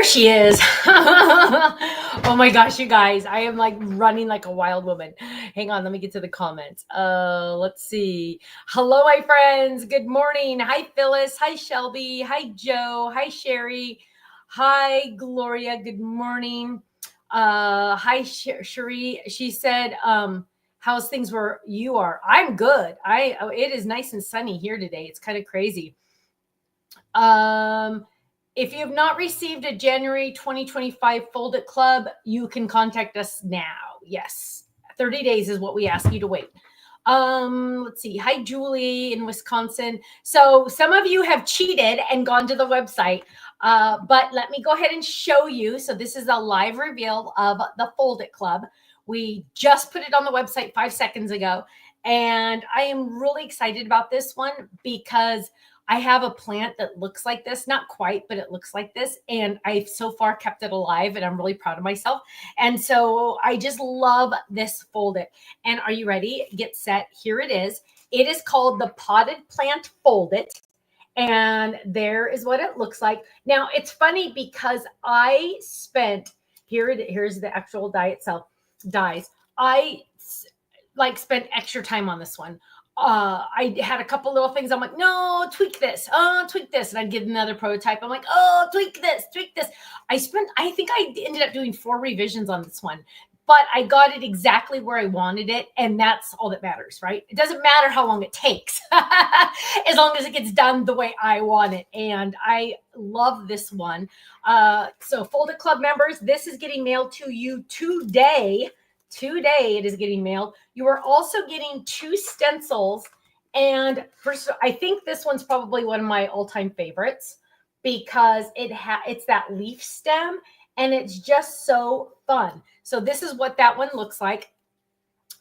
she is. Oh my gosh, you guys. I am like running like a wild woman. Hang on, let me get to the comments. Let's see. Hello, my friends. Good morning. Hi, Phyllis. Hi, Shelby. Hi, Joe. Hi, Sherry. Hi, Gloria. Good morning. Hi, Cherie. She said, how's things where you are? I'm good. It is nice and sunny here today. It's kind of crazy. If you have not received a January 2025 Fold It Club, you can contact us now. Yes, 30 days is what we ask you to wait. Let's see. Hi, Julie in Wisconsin. So some of you have cheated and gone to the website, but let me go ahead and show you. So this is a live reveal of the Fold It Club. We just put it on the website 5 seconds ago, and I am really excited about this one because I have a plant that looks like this, not quite, but it looks like this. And I've so far kept it alive and I'm really proud of myself. And so I just love this Fold It. And are you ready? Get set. Here it is. It is called the Potted Plant Fold It. And there is what it looks like. Now it's funny because I spent, here's the actual die itself, dies. I like spent extra time on this one. I had a couple little things. I'm like, no, tweak this. Oh, tweak this. And I'd get another prototype. I'm like, oh, tweak this, tweak this. I think I ended up doing 4 revisions on this one, but I got it exactly where I wanted it. And that's all that matters, right? It doesn't matter how long it takes, as long as it gets done the way I want it. And I love this one. So Fold It Club members, this is getting mailed to you today. Today it is getting mailed. You are also getting 2 stencils. And first, I think this one's probably one of my all-time favorites because it's that leaf stem and it's just so fun. So this is what that one looks like.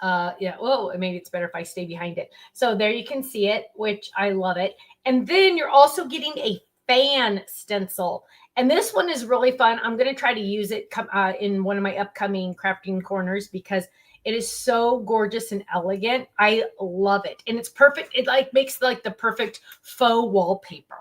Yeah, oh, maybe it's better if I stay behind it. So there you can see it, which I love it. And then you're also getting a fan stencil. And this one is really fun. I'm going to try to use it in one of my upcoming crafting corners because it is so gorgeous and elegant. I love it. And it's perfect. It like makes like the perfect faux wallpaper,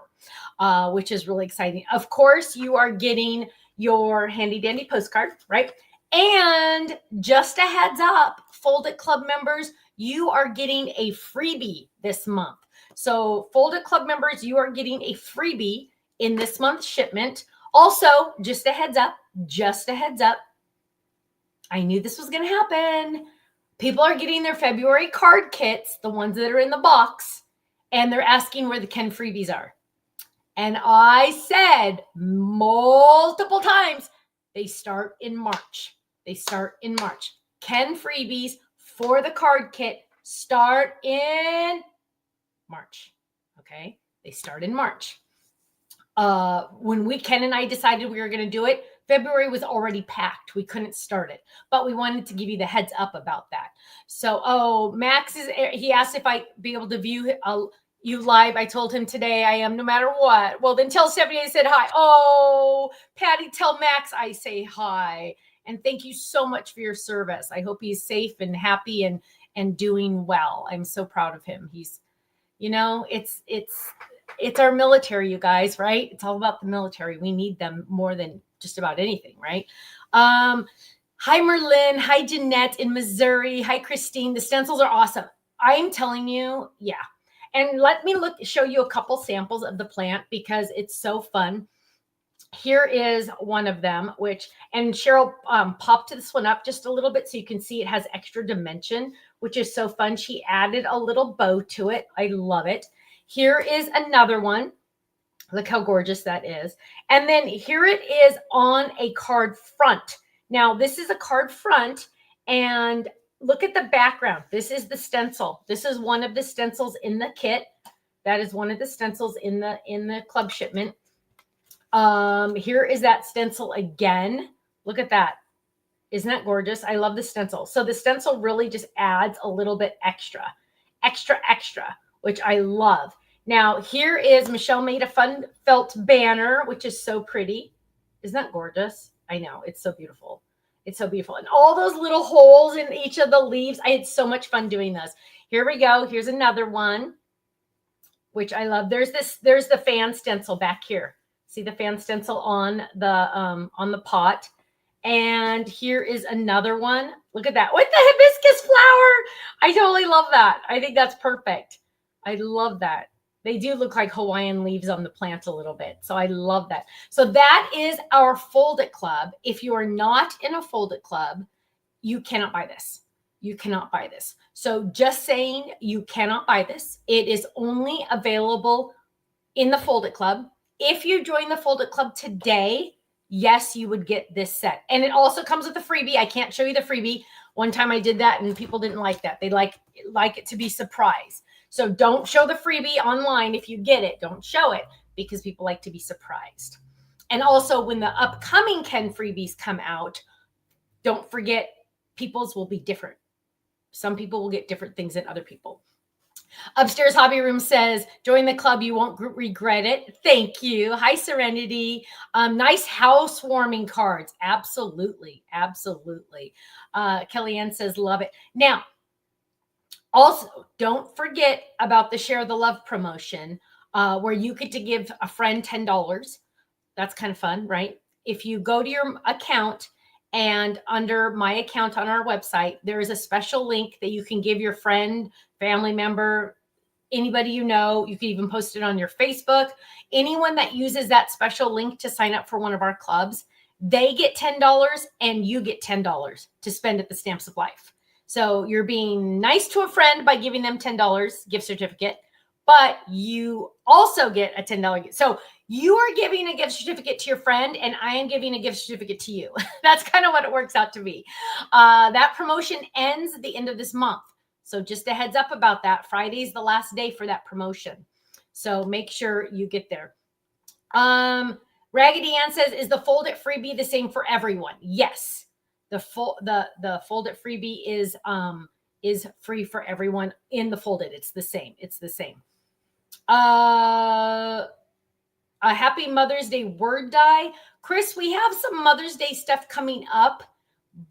which is really exciting. Of course, you are getting your handy dandy postcard, right? And just a heads up, Fold It Club members, you are getting a freebie this month. So Fold It Club members, you are getting a freebie in this month's shipment. Also, just a heads up, I knew this was going to happen. People are getting their February card kits, the ones that are in the box, and they're asking where the Ken freebies are. And I said multiple times, they start in March. Ken freebies for the card kit start in March. Okay, they start in March. When Ken and I decided we were going to do it, February was already packed. We couldn't start it, but we wanted to give you the heads up about that. So, Max he asked if I'd be able to view you live. I told him today I am, no matter what. Well, then tell Stephanie I said hi. Oh, Patty, tell Max I say hi. And thank you so much for your service. I hope he's safe and happy and doing well. I'm so proud of him. He's, it's our military, you guys, right? It's all about the military. We need them more than just about anything, right? Hi, Merlin. Hi, Jeanette in Missouri. Hi, Christine. The stencils are awesome. I'm telling you, yeah. And let me show you a couple samples of the plant because it's so fun. Here is one of them, and Cheryl popped this one up just a little bit so you can see it has extra dimension, which is so fun. She added a little bow to it. I love it. Here is another one. Look how gorgeous that is. And then here it is on a card front. Now, this is a card front, and look at the background. This is the stencil. This is one of the stencils in the kit. That is one of the stencils in the club shipment. Here is that stencil again. Look at that. Isn't that gorgeous? I love the stencil. So the stencil really just adds a little bit extra, which I love. Now, here is Michelle made a fun felt banner, which is so pretty. Isn't that gorgeous? I know. It's so beautiful. It's so beautiful. And all those little holes in each of the leaves. I had so much fun doing those. Here we go. Here's another one, which I love. There's the fan stencil back here. See the fan stencil on the pot. And here is another one. Look at that with the hibiscus flower. I totally love that. I think that's perfect. I love that. They do look like Hawaiian leaves on the plant a little bit. So I love that. So that is our Fold It Club. If you are not in a Fold It Club, you cannot buy this. You cannot buy this. So just saying, you cannot buy this. It is only available in the Fold It Club. If you join the Fold It Club today, yes, you would get this set. And it also comes with a freebie. I can't show you the freebie. One time I did that and people didn't like that. They like it to be surprised. So don't show the freebie online if you get it. Don't show it because people like to be surprised. And also when the upcoming Ken freebies come out, don't forget people's will be different. Some people will get different things than other people. Upstairs Hobby Room says, join the club. You won't regret it. Thank you. Hi, Serenity. Nice housewarming cards. Absolutely. Absolutely. Kellyanne says, love it. Now, also, don't forget about the Share the Love promotion where you get to give a friend $10. That's kind of fun, right? If you go to your account and under my account on our website, there is a special link that you can give your friend, family member, anybody you know. You can even post it on your Facebook. Anyone that uses that special link to sign up for one of our clubs, they get $10 and you get $10 to spend at the Stamps of Life. So you're being nice to a friend by giving them $10 gift certificate, but you also get a $10 gift. So you are giving a gift certificate to your friend and I am giving a gift certificate to you. That's kind of what it works out to be. That promotion ends at the end of this month. So just a heads up about that. Friday's the last day for that promotion. So make sure you get there. Raggedy Ann says, is the Fold It freebie the same for everyone? Yes. The Fold It freebie is free for everyone in the Fold It. It's the same. It's the same. A happy Mother's Day word die. Chris, we have some Mother's Day stuff coming up,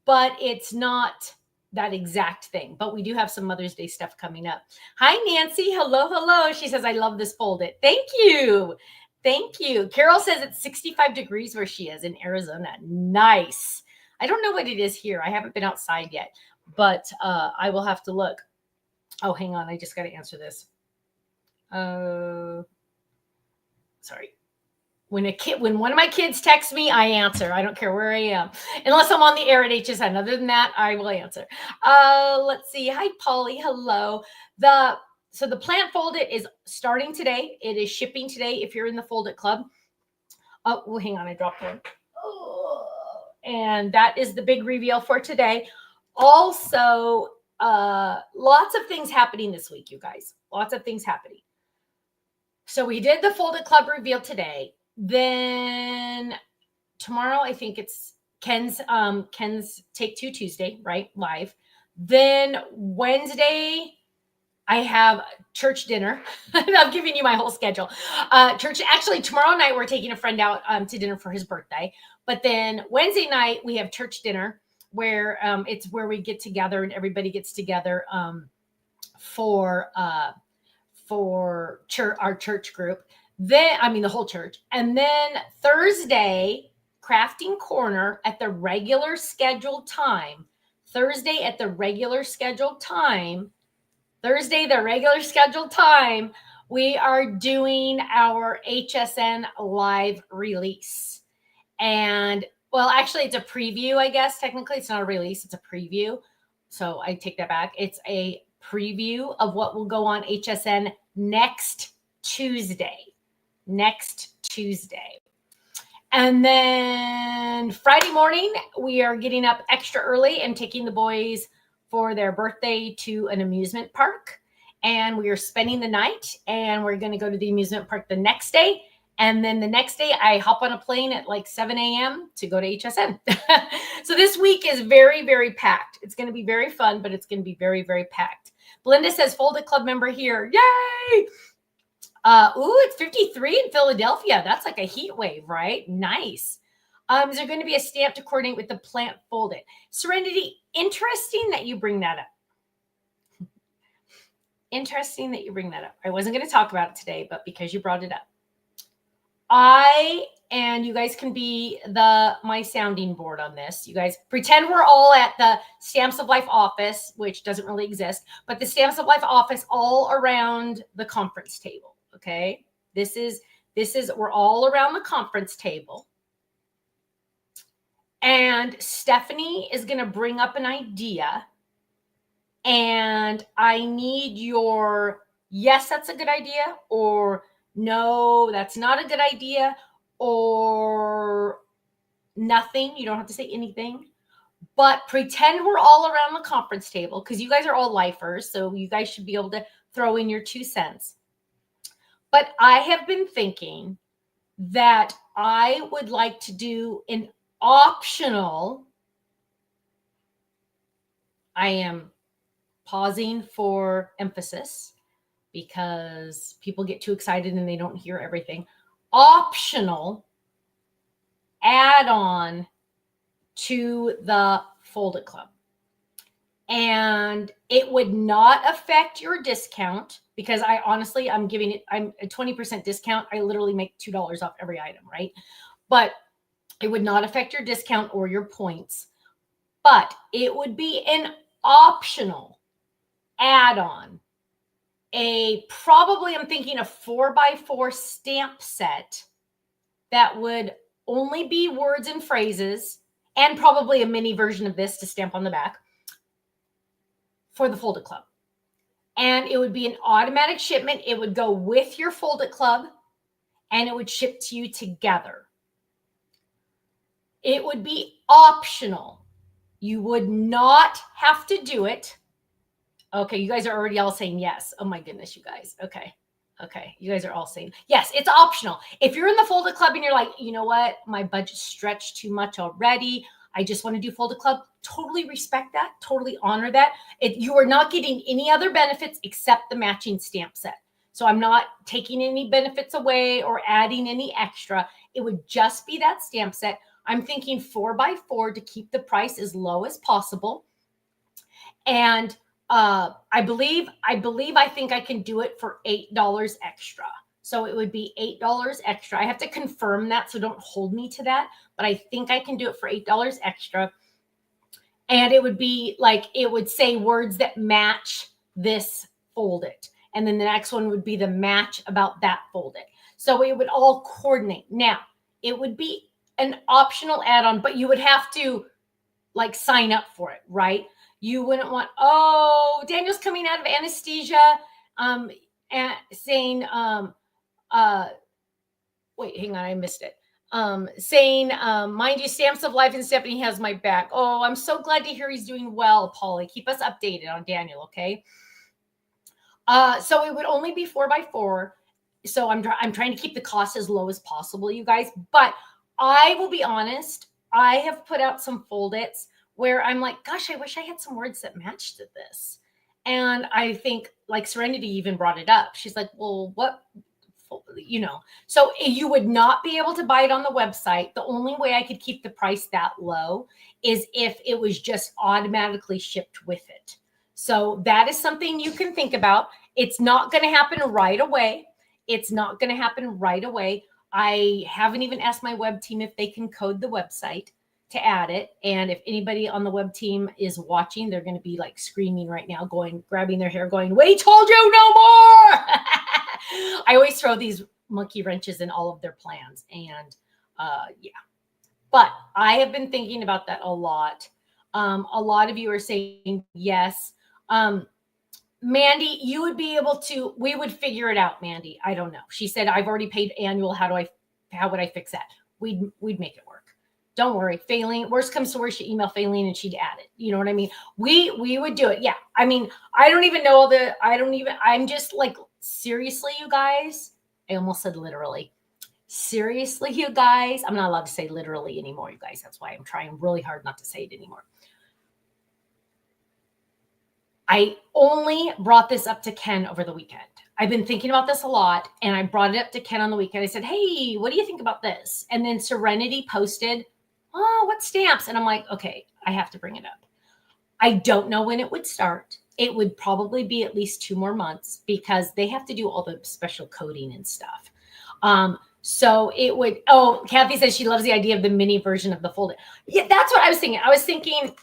but it's not that exact thing. But we do have some Mother's Day stuff coming up. Hi, Nancy. Hello, hello. She says, I love this Fold It. Thank you. Thank you. Carol says it's 65 degrees where she is in Arizona. Nice. I don't know what it is here. I haven't been outside yet, but I will have to look. Oh, hang on. I just got to answer this. Sorry. When one of my kids texts me, I answer. I don't care where I am, unless I'm on the air at HSN. Other than that, I will answer. Let's see. Hi, Polly. Hello. So the plant Fold It is starting today. It is shipping today if you're in the Fold It Club. Oh, well, hang on. I dropped one. Oh, and that is the big reveal for today. Also, lots of things happening this week, you guys. Lots of things happening. So we did the Fold It Club reveal today. Then tomorrow, I think it's Ken's Take Two Tuesday, right? Live. Then Wednesday, I have church dinner. I'm giving you my whole schedule. Church, actually, tomorrow night, we're taking a friend out to dinner for his birthday. But then Wednesday night, we have church dinner where it's where we get together and everybody gets together for our church group. Then, the whole church. And then Thursday, Crafting Corner at the regular scheduled time. Thursday, the regular scheduled time, we are doing our HSN live release. And, well, actually, it's a preview, I guess. Technically, it's not a release. It's a preview. So I take that back. It's a preview of what will go on HSN next Tuesday. And then Friday morning, we are getting up extra early and taking the boys for their birthday to an amusement park. And we are spending the night and we're going to go to the amusement park the next day. And then the next day, I hop on a plane at like 7 a.m. to go to HSN. So this week is very, very packed. It's going to be very fun, but it's going to be very, very packed. Belinda says, Fold It Club member here. Yay! It's 53 in Philadelphia. That's like a heat wave, right? Nice. Is there going to be a stamp to coordinate with the plant Fold It? Serenity, interesting that you bring that up. Interesting that you bring that up. I wasn't going to talk about it today, but because you brought it up. and you guys can be my sounding board on this. You guys pretend we're all at the Stamps of Life office, which doesn't really exist, but the Stamps of Life office all around the conference table. Okay. This is, we're all around the conference table. And Stephanie is going to bring up an idea. And I need your, yes, that's a good idea, or no, that's not a good idea, or nothing. You don't have to say anything, but pretend we're all around the conference table, because you guys are all lifers, so you guys should be able to throw in your 2 cents. But I have been thinking that I would like to do an optional, I am pausing for emphasis because people get too excited and they don't hear everything, optional add-on to the Fold It Club. And it would not affect your discount, because I honestly, I'm a 20% discount. I literally make $2 off every item, right? But it would not affect your discount or your points, but it would be an optional add-on. Probably I'm thinking a 4x4 stamp set that would only be words and phrases, and probably a mini version of this to stamp on the back for the Fold It Club. And it would be an automatic shipment. It would go with your Fold It Club and it would ship to you together. It would be optional. You would not have to do it. Okay, you guys are already all saying yes. Oh my goodness, you guys. Okay. You guys are all saying yes, it's optional. If you're in the Fold It Club and you're like, you know what, my budget's stretched too much already, I just want to do Fold It Club, totally respect that, totally honor that. You are not getting any other benefits except the matching stamp set. So I'm not taking any benefits away or adding any extra. It would just be that stamp set. I'm thinking 4x4 to keep the price as low as possible. And I think I can do it for $8 extra. So it would be $8 extra. I have to confirm that, so don't hold me to that, but I think I can do it for $8 extra. And it would be like, it would say words that match this Fold It. And then the next one would be the match about that Fold It. So it would all coordinate. Now, it would be an optional add-on, but you would have to like sign up for it, right? You wouldn't want, oh, Daniel's coming out of anesthesia, and saying, wait, hang on, I missed it. Saying, mind you, Stamps of Life and Stephanie has my back. Oh, I'm so glad to hear he's doing well, Polly. Keep us updated on Daniel, okay? So it would only be 4x4. So I'm trying to keep the cost as low as possible, you guys. But I will be honest, I have put out some Fold-Its where I'm like, gosh, I wish I had some words that matched to this. And I think like Serenity even brought it up. She's like, well, what, you know, so you would not be able to buy it on the website. The only way I could keep the price that low is if it was just automatically shipped with it. So that is something you can think about. It's not going to happen right away. I haven't even asked my web team if they can code the website to add it. And if anybody on the web team is watching, they're going to be like screaming right now, grabbing their hair, going, we told you no more. I always throw these monkey wrenches in all of their plans. And yeah, but I have been thinking about that a lot. A lot of you are saying yes. Mandy, you would be able to, we would figure it out, Mandy. I don't know. She said, I've already paid annual. How would I fix that? We'd make it work. Don't worry. Failing, worst comes to worst, you email Failing and she'd add it. You know what I mean? We would do it. Yeah. I mean, I don't even know I'm just like, seriously, you guys. I almost said literally. Seriously, you guys. I'm not allowed to say literally anymore, you guys. That's why I'm trying really hard not to say it anymore. I only brought this up to Ken over the weekend. I've been thinking about this a lot, and I brought it up to Ken on the weekend. I said, hey, what do you think about this? And then Serenity posted, oh, what stamps? And I'm like, okay, I have to bring it up. I don't know when it would start. It would probably be at least 2 more months because they have to do all the special coding and stuff. So it would, oh, Kathy says she loves the idea of the mini version of the folded. Yeah, that's what I was thinking. I was thinking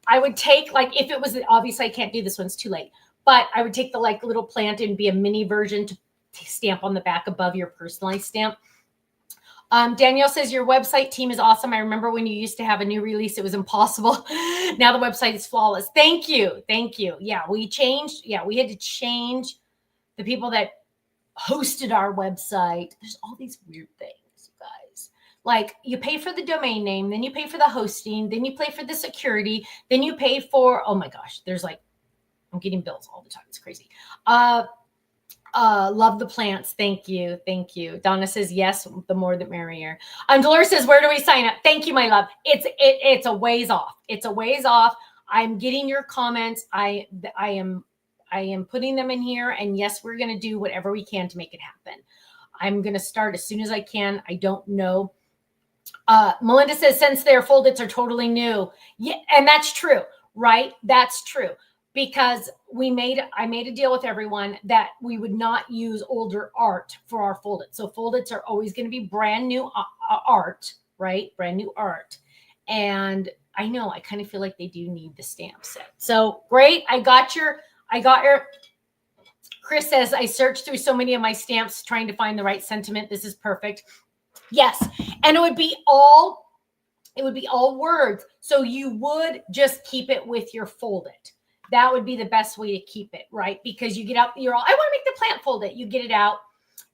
I would take, like, if it was, obviously I can't do this one, it's too late, but I would take the like little plant and be a mini version to stamp on the back above your personalized stamp. Danielle says your website team is awesome. I remember when you used to have a new release, it was impossible. Now the website is flawless. Thank you. Thank you. Yeah, we changed. Yeah, we had to change the people that hosted our website. There's all these weird things, you guys. Like you pay for the domain name, then you pay for the hosting, then you pay for the security, then you pay for, oh my gosh, there's like, I'm getting bills all the time. It's crazy. Love the plants. Thank you. Thank you. Donna says, yes, the more the merrier. Dolores says, where do we sign up? Thank you, my love. It's a ways off. It's a ways off. I'm getting your comments. I am putting them in here. And yes, we're going to do whatever we can to make it happen. I'm going to start as soon as I can. I don't know. Melinda says, since their foldits are totally new. Yeah. And that's true, right? That's true. Because I made a deal with everyone that we would not use older art for our foldits. So foldits are always going to be brand new art, right? Brand new art. And I know, I kind of feel like they do need the stamp set. So great. I got your, Chris says, I searched through so many of my stamps trying to find the right sentiment. This is perfect. Yes. And it would be all words. So you would just keep it with your foldit. That would be the best way to keep it, right? Because you get out, you're all, I want to make the plant foldit. You get it out,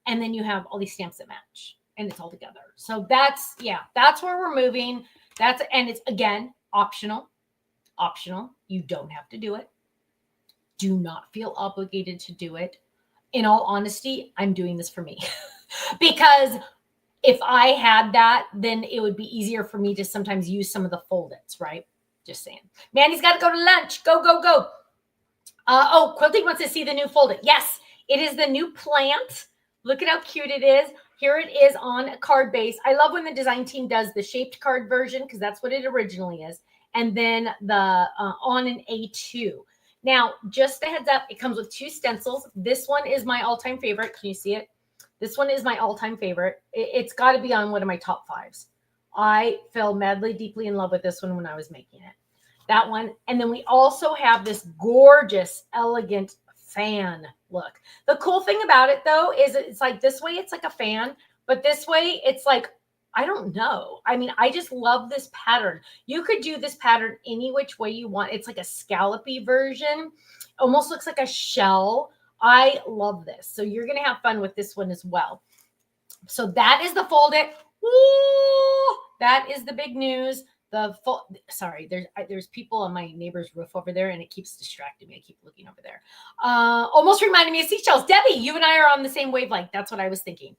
and then you have all these stamps that match, and it's all together. So that's where we're moving. And it's, again, optional. You don't have to do it. Do not feel obligated to do it. In all honesty, I'm doing this for me because if I had that, then it would be easier for me to sometimes use some of the foldits, right? Just saying. Mandy's got to go to lunch. Go, go, go. Quilting wants to see the new foldit. Yes, it is the new plant. Look at how cute it is. Here it is on a card base. I love when the design team does the shaped card version because that's what it originally is. And then the on an A2. Now, just a heads up, it comes with 2 stencils. This one is my all-time favorite. Can you see it? This one is my all-time favorite. It's got to be on one of my top 5s. I fell madly, deeply in love with this one when I was making it. That one. And then we also have this gorgeous, elegant fan look. The cool thing about it, though, is it's like this way, it's like a fan. But this way, it's like, I don't know. I mean, I just love this pattern. You could do this pattern any which way you want. It's like a scallopy version. Almost looks like a shell. I love this. So you're going to have fun with this one as well. So that is the foldit. Woo! That is the big news. Sorry, there's people on my neighbor's roof over there, and it keeps distracting me. I keep looking over there. Almost reminding me of seashells. Debbie, you and I are on the same wavelength. That's what I was thinking.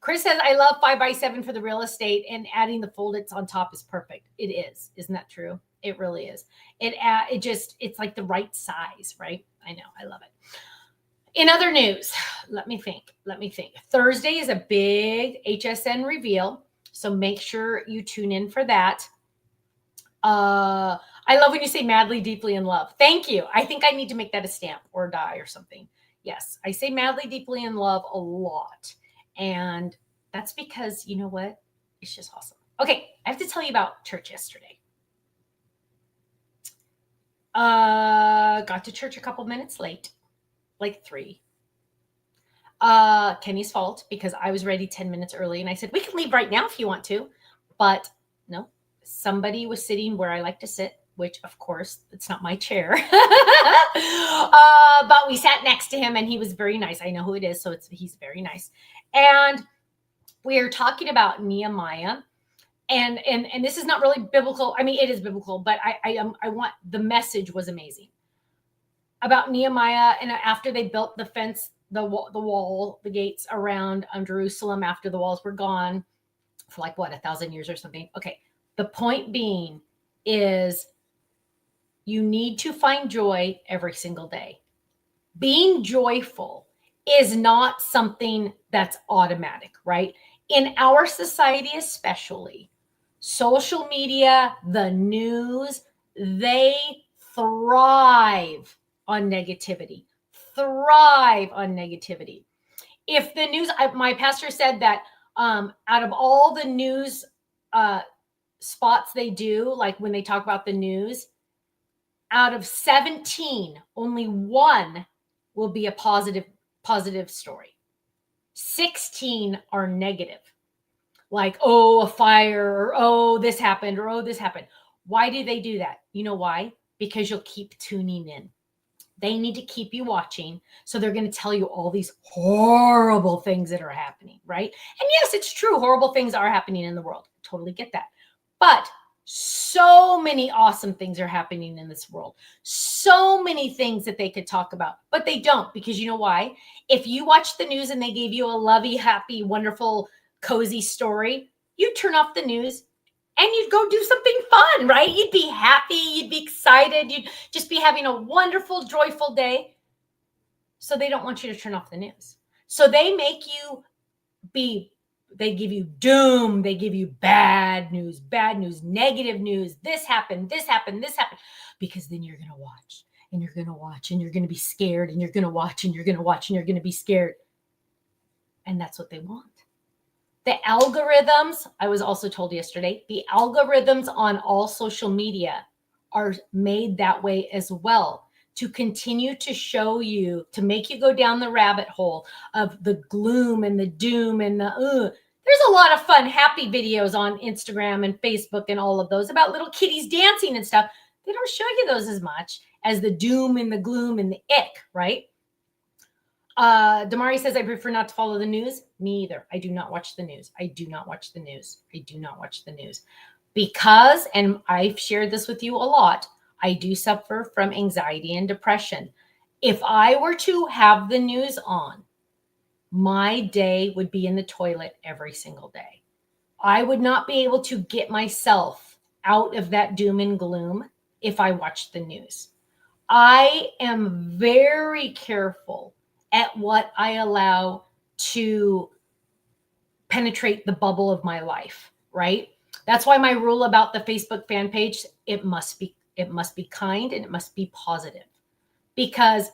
Chris says, I love 5x7 for the real estate, and adding the foldits on top is perfect. It is. Isn't that true? It really is. It's like the right size, right? I know. I love it. In other news, let me think. Thursday is a big HSN reveal, so make sure you tune in for that. I love when you say madly, deeply in love. Thank you. I think I need to make that a stamp or a die or something. Yes, I say madly, deeply in love a lot. And that's because, you know what? It's just awesome. Okay, I have to tell you about church yesterday. Got to church a couple minutes late. Like 3. Kenny's fault because I was ready 10 minutes early and I said, we can leave right now if you want to. But no, somebody was sitting where I like to sit, which of course it's not my chair. But we sat next to him and he was very nice. I know who it is. So he's very nice. And we are talking about Nehemiah. And this is not really biblical. I mean, it is biblical, but I want, the message was amazing. About Nehemiah, and after they built the fence, the wall, the gates around Jerusalem after the walls were gone for like, 1,000 years or something. Okay. The point being is you need to find joy every single day. Being joyful is not something that's automatic, right? In our society, especially, social media, the news, they thrive on negativity. if the news, my pastor said that out of all the news spots they do, like when they talk about the news, out of 17, only one will be a positive story. 16 are negative. Like, oh, a fire, or oh, this happened, or oh, this happened. Why do they do that? You know why? Because you'll keep tuning in. They need to keep you watching. So they're going to tell you all these horrible things that are happening, right? And yes, it's true. Horrible things are happening in the world. Totally get that. But so many awesome things are happening in this world. So many things that they could talk about, but they don't, because you know why? If you watch the news and they gave you a lovey, happy, wonderful, cozy story, you turn off the news and you'd go do something fun, right? You'd be happy, you'd be excited, you'd just be having a wonderful, joyful day. So they don't want you to turn off the news. So they make you they give you doom, they give you bad news, negative news. This happened, because then you're going to watch and you're going to watch and you're going to be scared and you're going to watch and you're going to watch and you're going to be scared. And that's what they want. The algorithms, I was also told yesterday, the algorithms on all social media are made that way as well, to continue to show you, to make you go down the rabbit hole of the gloom and the doom and the, There's a lot of fun, happy videos on Instagram and Facebook and all of those about little kitties dancing and stuff. They don't show you those as much as the doom and the gloom and the ick, right? Damari says, I prefer not to follow the news. Me either. I do not watch the news. I do not watch the news. I do not watch the news because, and I've shared this with you a lot, I do suffer from anxiety and depression. If I were to have the news on, my day would be in the toilet every single day. I would not be able to get myself out of that doom and gloom if I watched the news. I am very careful at what I allow to penetrate the bubble of my life, right? That's why my rule about the Facebook fan page, it must be kind and it must be positive, because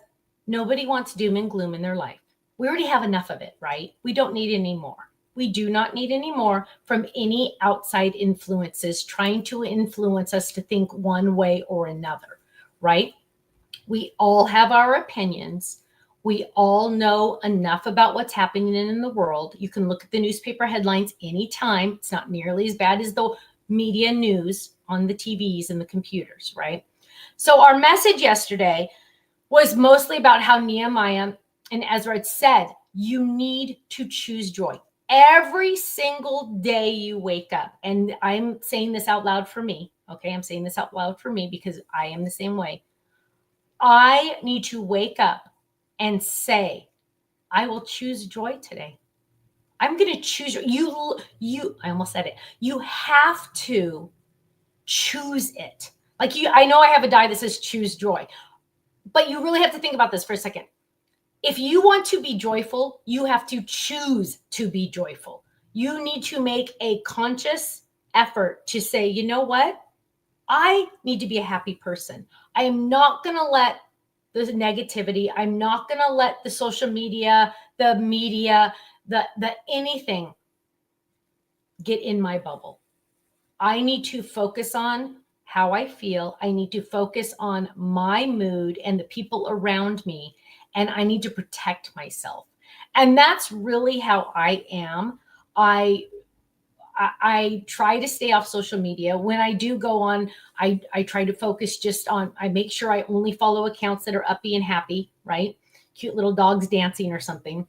nobody wants doom and gloom in their life. We already have enough of it, right? We don't need any more. We do not need any more from any outside influences trying to influence us to think one way or another, right? We all have our opinions. We all know enough about what's happening in the world. You can look at the newspaper headlines anytime. It's not nearly as bad as the media news on the TVs and the computers, right? So our message yesterday was mostly about how Nehemiah and Ezra had said, you need to choose joy every single day you wake up. And I'm saying this out loud for me. Okay, I'm saying this out loud for me because I am the same way. I need to wake up and say, I will choose joy today. I'm going to choose you. I almost said it. You have to choose it. Like I know I have a die that says choose joy, but you really have to think about this for a second. If you want to be joyful, you have to choose to be joyful. You need to make a conscious effort to say, you know what? I need to be a happy person. I am not going to let the negativity, I'm not going to let the social media, the media, the anything get in my bubble. I need to focus on how I feel. I need to focus on my mood and the people around me. And I need to protect myself. And that's really how I am. I try to stay off social media. When I do go on, I try to focus just on, I make sure I only follow accounts that are uppy and happy, right? Cute little dogs dancing or something.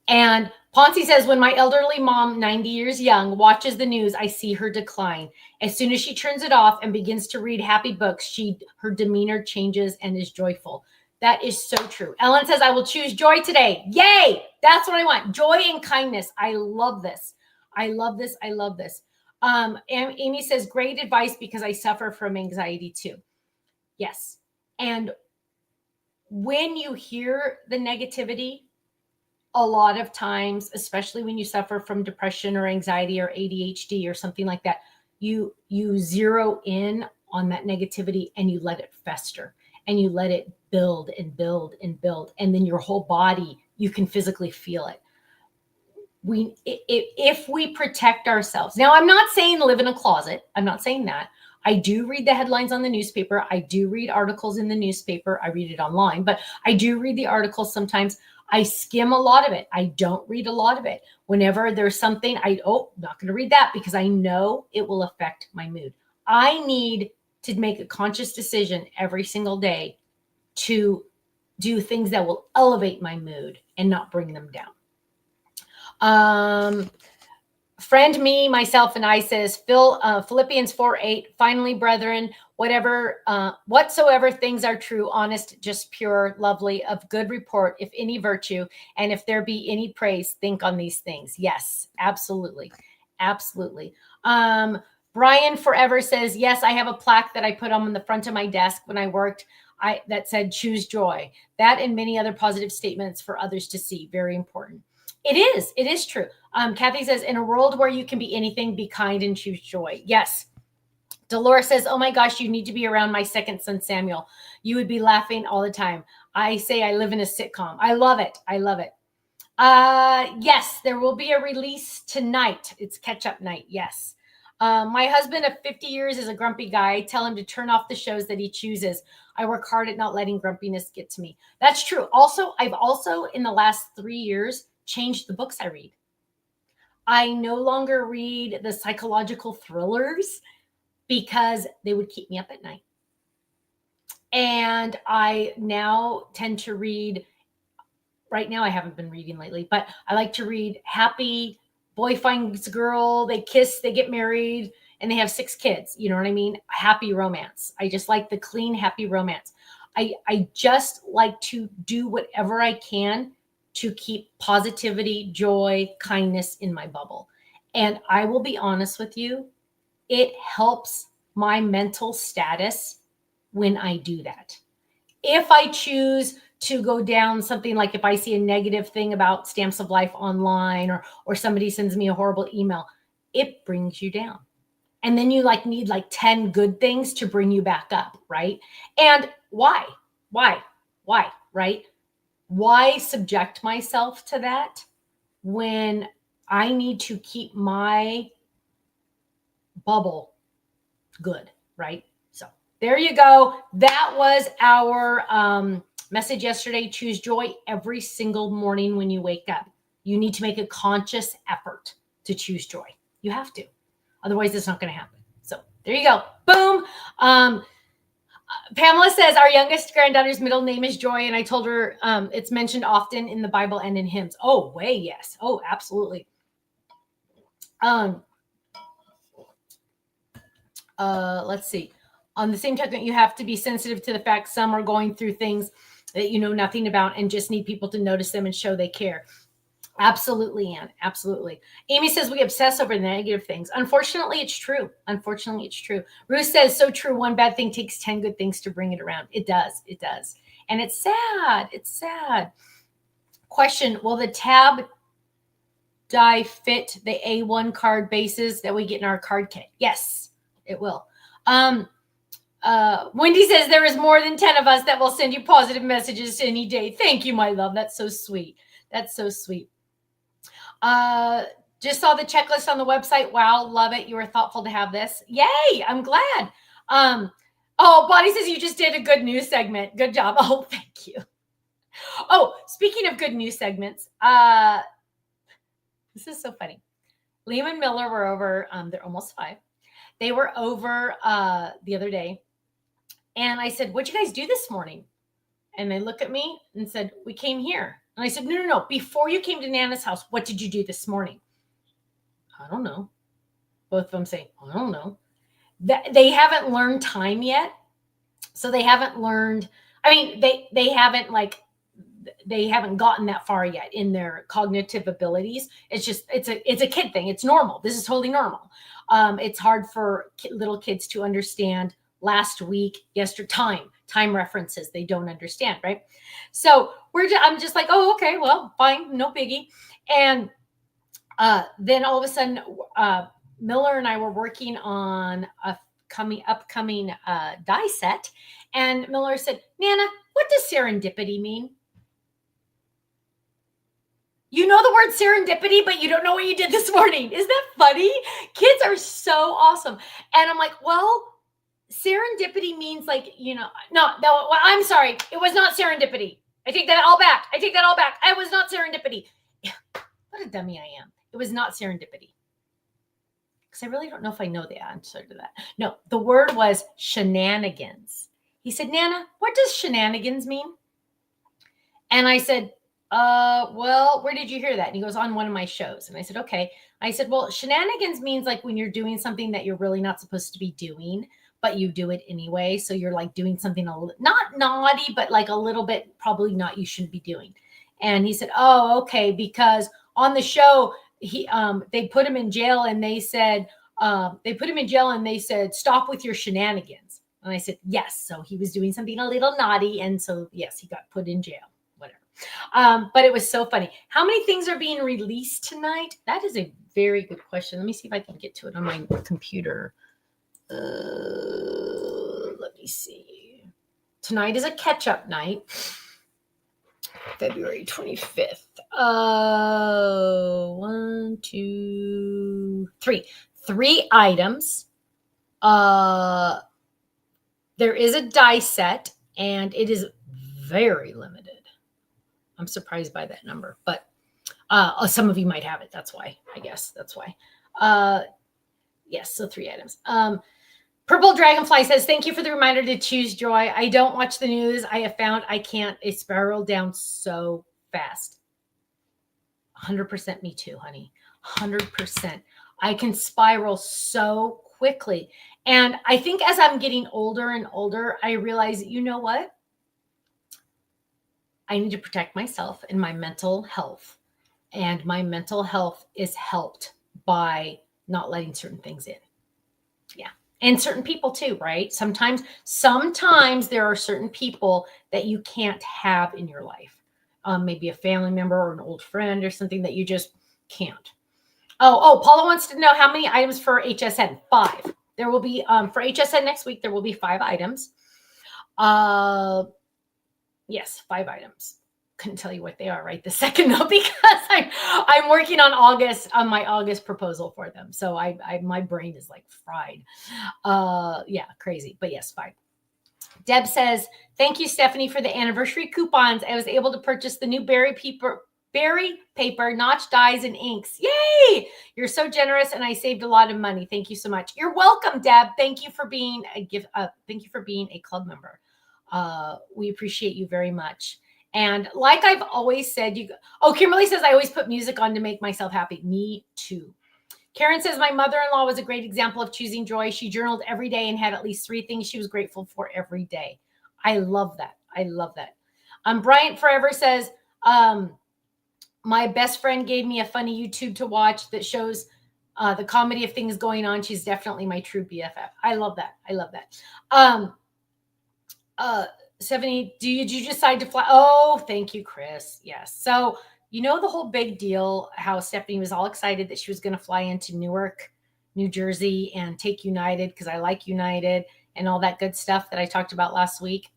And Ponzi says, when my elderly mom, 90 years young, watches the news, I see her decline. As soon as she turns it off and begins to read happy books, her demeanor changes and is joyful. That is so true. Ellen says, I will choose joy today. Yay! That's what I want. Joy and kindness. I love this. I love this. I love this. And Amy says, great advice because I suffer from anxiety too. Yes. And when you hear the negativity, a lot of times, especially when you suffer from depression or anxiety or ADHD or something like that, you zero in on that negativity and you let it fester and you let it build and build and build. And then your whole body you can physically feel it. If we protect ourselves. Now, I'm not saying live in a closet. I'm not saying that. I do read the headlines on the newspaper. I do read articles in the newspaper. I read it online, but I do read the articles sometimes. I skim a lot of it. I don't read a lot of it. Whenever there's something, not going to read that because I know it will affect my mood. I need to make a conscious decision every single day to do things that will elevate my mood and not bring them down. Friend me, myself, and I says, Philippians 4:8, finally, brethren, whatsoever things are true, honest, just, pure, lovely, of good report, if any virtue, and if there be any praise, think on these things. Yes, absolutely. Absolutely. Brian Forever says, yes, I have a plaque that I put on the front of my desk when I worked that said, choose joy. That and many other positive statements for others to see. Very important. It is true. Kathy says, in a world where you can be anything, be kind and choose joy. Yes. Dolores says, oh my gosh, you need to be around my second son, Samuel. You would be laughing all the time. I say I live in a sitcom. I love it. I love it. Yes, there will be a release tonight. It's catch-up night. Yes. My husband of 50 years is a grumpy guy. I tell him to turn off the shows that he chooses. I work hard at not letting grumpiness get to me. That's true. I've also in the last 3 years changed the books I read. I no longer read the psychological thrillers because they would keep me up at night. And I now tend to read, right now I haven't been reading lately, but I like to read happy, boy finds girl, they kiss, they get married, and they have 6 kids. You know what I mean? Happy romance. I just like the clean, happy romance. I just like to do whatever I can to keep positivity, joy, kindness in my bubble. And I will be honest with you, it helps my mental status when I do that. If I choose to go down something like if I see a negative thing about Stamps of Life online or somebody sends me a horrible email, it brings you down. And then you need 10 good things to bring you back up, right? And why, right? Why subject myself to that when I need to keep my bubble good, right? So there you go. That was our message yesterday. Choose joy every single morning when you wake up. You need to make a conscious effort to choose joy. You have to. Otherwise, it's not going to happen. So there you go. Boom. Pamela says our youngest granddaughter's middle name is Joy, and I told her it's mentioned often in the Bible and in hymns. Oh, way yes. Oh, absolutely. Let's see. On the same token, you have to be sensitive to the fact some are going through things that you know nothing about and just need people to notice them and show they care. Absolutely, Anne. Absolutely. Amy says we obsess over negative things. Unfortunately, it's true. Ruth says, so true. One bad thing takes 10 good things to bring it around. It does. And it's sad. Question, will the tab die fit the A1 card bases that we get in our card kit? Yes, it will. Wendy says there is more than 10 of us that will send you positive messages any day. Thank you, my love. That's so sweet. Just saw the checklist on the website. Wow, love it. You were thoughtful to have this. Yay, I'm glad. Bonnie says you just did a good news segment. Good job. Oh, thank you. Oh, speaking of good news segments, this is so funny. Liam and Miller were over, they're almost 5. They were over the other day. And I said, what'd you guys do this morning? And they look at me and said, we came here. And I said, no. Before you came to Nana's house, what did you do this morning? I don't know. Both of them say, I don't know. They haven't learned time yet. So they haven't learned. I mean, they haven't gotten that far yet in their cognitive abilities. It's just, it's a kid thing. It's normal. This is totally normal. It's hard for little kids to understand last week, yesterday, time references. They don't understand, right? So I'm just like, oh, okay, well, fine, no biggie. And then all of a sudden, Miller and I were working on a upcoming die set, and Miller said, Nana, what does serendipity mean? You know the word serendipity, but you don't know what you did this morning. Isn't that funny? Kids are so awesome. And I'm like, well, serendipity means like, no, I'm sorry. It was not serendipity. I take that all back. I was not serendipity. What a dummy I am. It was not serendipity. Because I really don't know if I know the answer to that. No, the word was shenanigans. He said, Nana, what does shenanigans mean? And I said, well, where did you hear that? And he goes, on one of my shows. And I said, okay. I said, well, shenanigans means like when you're doing something that you're really not supposed to be doing, but you do it anyway. So you're like doing something not naughty, but like a little bit probably not you shouldn't be doing. And he said, oh, okay, because on the show, they put him in jail and they said, stop with your shenanigans. And I said, yes. So he was doing something a little naughty. And so, yes, he got put in jail. But it was so funny. How many things are being released tonight? That is a very good question. Let me see if I can get to it on my computer. Let me see. Tonight is a catch-up night. February 25th. 1, 2, 3. 3 items. There is a die set, and it is very limited. I'm surprised by that number, but some of you might have it. That's why, I guess. That's why. Yes, so 3 items. Purple Dragonfly says, thank you for the reminder to choose joy. I don't watch the news. I have found I can't. It spiraled down so fast. 100% me too, honey. 100%. I can spiral so quickly. And I think as I'm getting older and older, I realize, you know what? I need to protect myself and my mental health. And my mental health is helped by not letting certain things in. Yeah. And certain people too, right? Sometimes there are certain people that you can't have in your life. Maybe a family member or an old friend or something that you just can't. Oh, Paula wants to know how many items for HSN. 5. There will be, for HSN next week, there will be 5 items. Yes, 5 items. Couldn't tell you what they are right this second though, because I'm working on my August proposal for them. So my brain is like fried. Yeah, crazy. But yes, 5. Deb says, thank you, Stephanie, for the anniversary coupons. I was able to purchase the new berry paper, notch dies, and inks. Yay! You're so generous, and I saved a lot of money. Thank you so much. You're welcome, Deb. Thank you for being thank you for being a club member. We appreciate you very much. And like I've always said, Kimberly says, I always put music on to make myself happy. Me too. Karen says, my mother-in-law was a great example of choosing joy. She journaled every day and had at least 3 things she was grateful for every day. I love that. I love that. Bryant Forever says, my best friend gave me a funny YouTube to watch that shows the comedy of things going on. She's definitely my true BFF. I love that. I love that. 70, did you decide to fly? Oh, thank you, Chris. Yes. So, you know, the whole big deal, how Stephanie was all excited that she was going to fly into Newark, New Jersey and take United because I like United and all that good stuff that I talked about last week.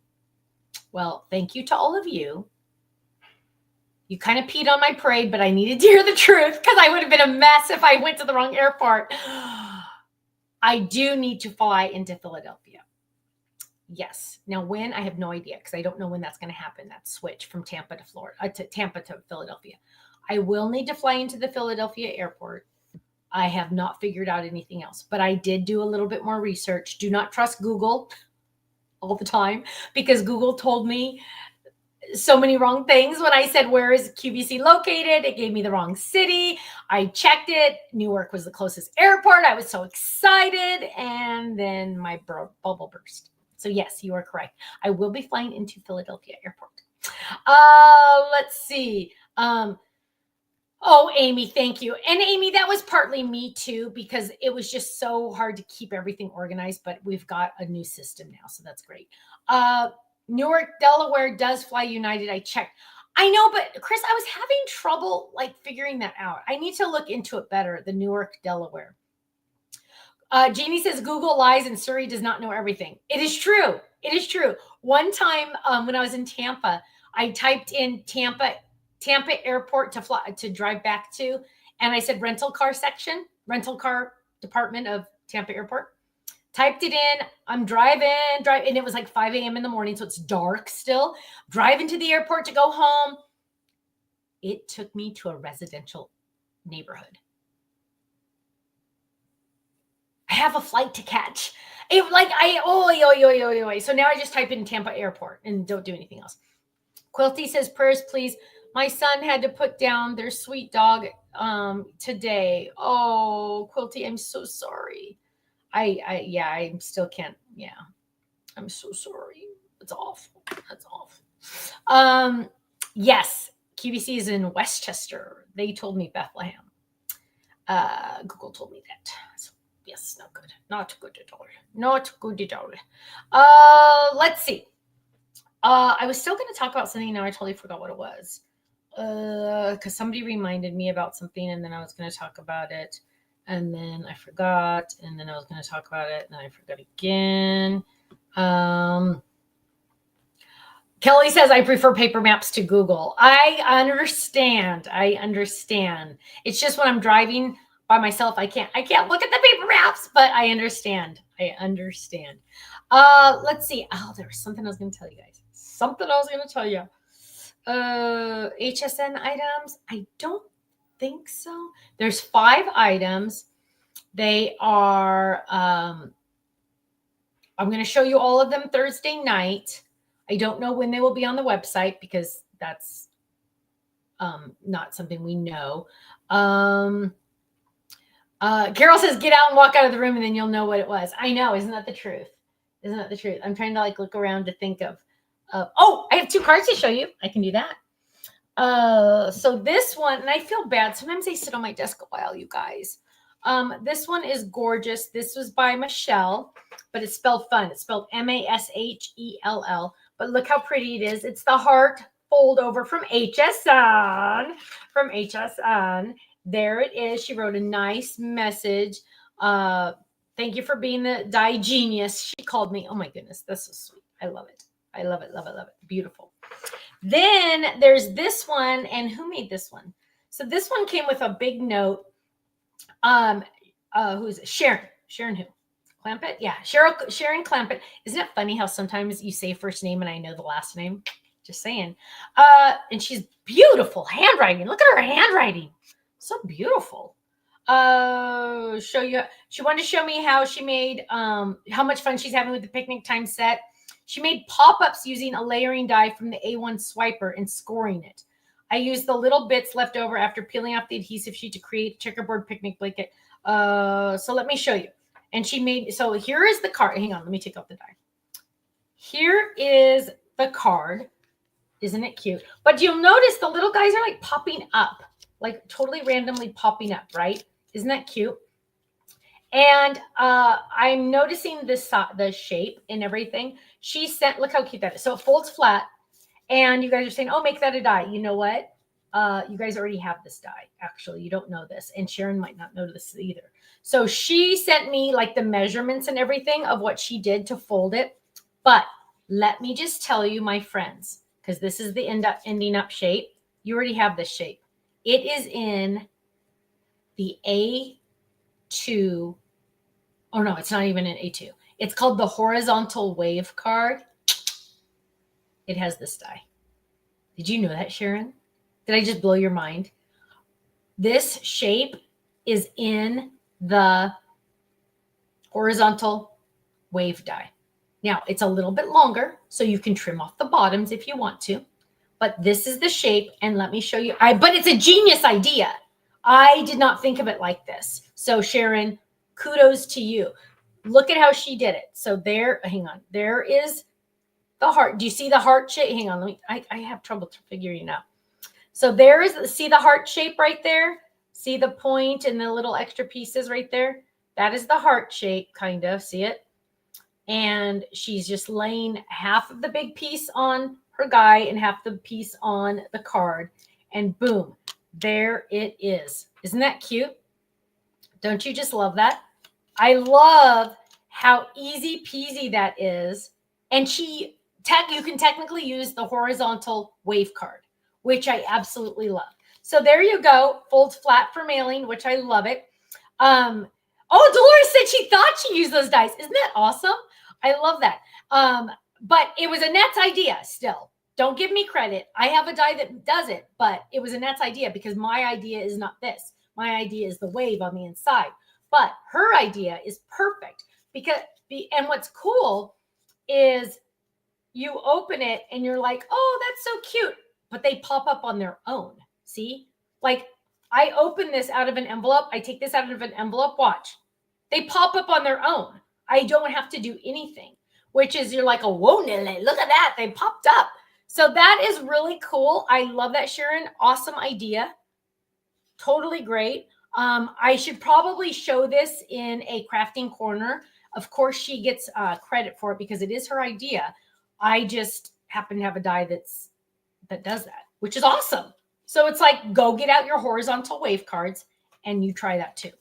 Well, thank you to all of you. You kind of peed on my parade, but I needed to hear the truth because I would have been a mess if I went to the wrong airport. I do need to fly into Philadelphia. Yes. Now, when? I have no idea because I don't know when that's going to happen, that switch from Tampa to Philadelphia. I will need to fly into the Philadelphia airport. I have not figured out anything else, but I did do a little bit more research. Do not trust Google all the time because Google told me so many wrong things when I said, where is QVC located? It gave me the wrong city. I checked it. Newark was the closest airport. I was so excited. And then my bubble burst. So yes, you are correct. I will be flying into Philadelphia airport. Let's see. Oh, Amy, thank you. And Amy, that was partly me too, because it was just so hard to keep everything organized, but we've got a new system now. So that's great. Newark, Delaware does fly United. I checked. I know, but Chris, I was having trouble like figuring that out. I need to look into it better. The Newark, Delaware. Jeannie says Google lies and Surrey does not know everything. It is true. It is true. One time when I was in Tampa, I typed in Tampa Tampa Airport to drive back to. And I said rental car department of Tampa Airport. Typed it in. I'm driving, and it was like 5 a.m. in the morning, so it's dark still. Driving to the airport to go home. It took me to a residential neighborhood. I have a flight to catch. So now I just type in Tampa Airport and don't do anything else. Quilty says, prayers, please. My son had to put down their sweet dog today. Oh, Quilty, I'm so sorry. I still can't. Yeah, I'm so sorry. It's awful. That's awful. Yes, QVC is in Westchester. They told me Bethlehem. Google told me that. So, yes, not good. Not good at all. Not good at all. Let's see. I was still going to talk about something. Now I totally forgot what it was. Because somebody reminded me about something, and then I was going to talk about it. And then I forgot, and then I was going to talk about it, and then I forgot again. Kelly says, I prefer paper maps to Google. I understand. It's just when I'm driving by myself, I can't look at the paper maps, but I understand. Let's see. Oh, there was something I was going to tell you guys. HSN items. I don't think so. There's 5 items. They are, I'm going to show you all of them Thursday night. I don't know when they will be on the website because that's not something we know. Carol says, get out and walk out of the room and then you'll know what it was. I know. Isn't that the truth? I'm trying to look around to think of, I have 2 cards to show you. I can do that. So this one, and I feel bad. Sometimes they sit on my desk a while, you guys. This one is gorgeous. This was by Michelle, but it's spelled fun. It's spelled Mashell. But look how pretty it is. It's the heart fold over from HSN. There it is. She wrote a nice message. Thank you for being the die genius. She called me. Oh my goodness. That's so sweet. I love it. Beautiful. Then there's this one. And who made this one? So this one came with a big note. Who's it? Sharon who? Clampett? Yeah, Sharon Clampett. Isn't it funny how sometimes you say first name and I know the last name? Just saying. And she's beautiful handwriting. Look at her handwriting. So beautiful. Show you. She wanted to show me how she made, how much fun she's having with the picnic time set. She made pop-ups using a layering die from the A1 swiper and scoring it. I used the little bits left over after peeling off the adhesive sheet to create a checkerboard picnic blanket. So let me show you. And she made, so here is the card. Hang on, let me take off the die. Here is the card. Isn't it cute? But you'll notice the little guys are like popping up, like totally randomly popping up, right? Isn't that cute? And I'm noticing this, the shape and everything. She sent, look how cute that is. So it folds flat. And you guys are saying, oh, make that a die. You know what? You guys already have this die. Actually, you don't know this. And Sharon might not know this either. So she sent me like the measurements and everything of what she did to fold it. But let me just tell you, my friends, because this is the ending up shape. You already have this shape. It is in the A2. Oh, no, it's not even an A2. It's called the horizontal wave card. It has this die. Did you know that, Sharon? Did I just blow your mind? This shape is in the horizontal wave die. Now, it's a little bit longer, so you can trim off the bottoms if you want to. But this is the shape, and let me show you. But it's a genius idea. I did not think of it like this. So, Sharon, kudos to you. Look at how she did it. So there, hang on. There is the heart. Do you see the heart shape? Hang on. I have trouble figuring it out. So there is, see the heart shape right there? See the point and the little extra pieces right there? That is the heart shape, kind of. See it? And she's just laying half of the big piece on her guy and half the piece on the card. And boom, there it is. Isn't that cute? Don't you just love that? I love how easy peasy that is. And you can technically use the horizontal wave card, which I absolutely love. So there you go. Folds flat for mailing, which I love it. Oh, Dolores said she thought she used those dies. Isn't that awesome? I love that. But it was Annette's idea still. Don't give me credit. I have a die that does it, but it was Annette's idea because my idea is not this. My idea is the wave on the inside. But her idea is perfect because, and what's cool is you open it and you're like, oh, that's so cute. But they pop up on their own. See? Like I open this out of an envelope. I take this out of an envelope. Watch. They pop up on their own. I don't have to do anything, which is you're like, oh, whoa, Nelly, look at that. They popped up. So that is really cool. I love that, Sharon. Awesome idea. Totally great. I should probably show this in a crafting corner. Of course, she gets credit for it because it is her idea. I just happen to have a die that does that, which is awesome. So it's like, go get out your horizontal wave cards and you try that too.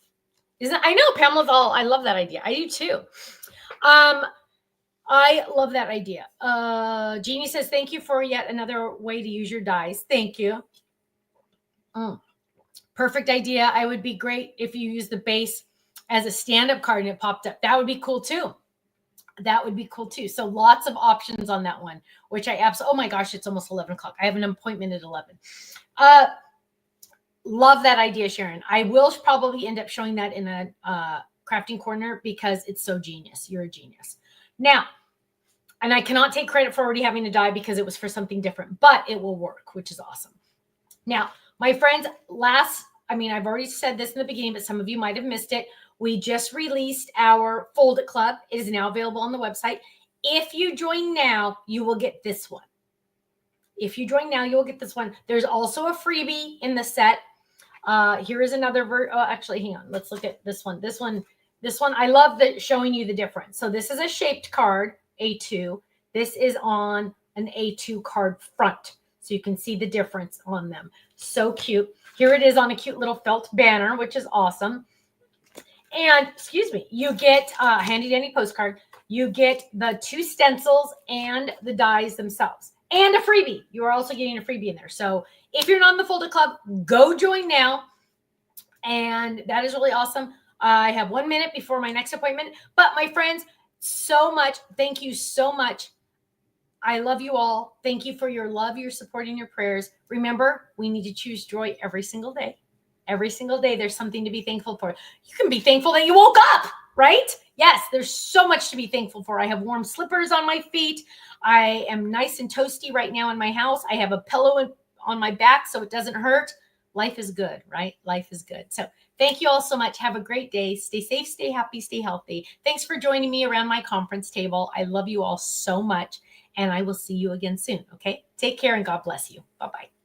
I know Pamela's all, I love that idea. I do too. I love that idea. Jeannie says, thank you for yet another way to use your dies. Thank you. Perfect idea. I would be great if you use the base as a stand-up card and it popped up. That would be cool too. That would be cool too. So lots of options on that one, which I absolutely, oh my gosh, it's almost 11 o'clock. I have an appointment at 11. Love that idea, Sharon. I will probably end up showing that in a crafting corner because it's so genius. You're a genius. Now, and I cannot take credit for already having a die because it was for something different, but it will work, which is awesome. Now, my friends, I've already said this in the beginning, but some of you might have missed it. We just released our Fold It Club. It is now available on the website. If you join now, you will get this one. If you join now, you will get this one. There's also a freebie in the set. Here is another actually, hang on. Let's look at this one. This one, I love showing you the difference. So this is a shaped card, A2. This is on an A2 card front. So you can see the difference on them. So cute. Here it is on a cute little felt banner, which is awesome. And, excuse me, you get a handy dandy postcard. You get the 2 stencils and the dies themselves. And a freebie. You are also getting a freebie in there. So if you're not in the Fold It Club, go join now. And that is really awesome. I have 1 minute before my next appointment. But my friends, so much. Thank you so much. I love you all. Thank you for your love, your support, and your prayers. Remember, we need to choose joy every single day. Every single day, there's something to be thankful for. You can be thankful that you woke up, right? Yes, there's so much to be thankful for. I have warm slippers on my feet. I am nice and toasty right now in my house. I have a pillow on my back so it doesn't hurt. Life is good, right? Life is good. So thank you all so much. Have a great day. Stay safe, stay happy, stay healthy. Thanks for joining me around my conference table. I love you all so much. And I will see you again soon. Okay. Take care and God bless you. Bye-bye.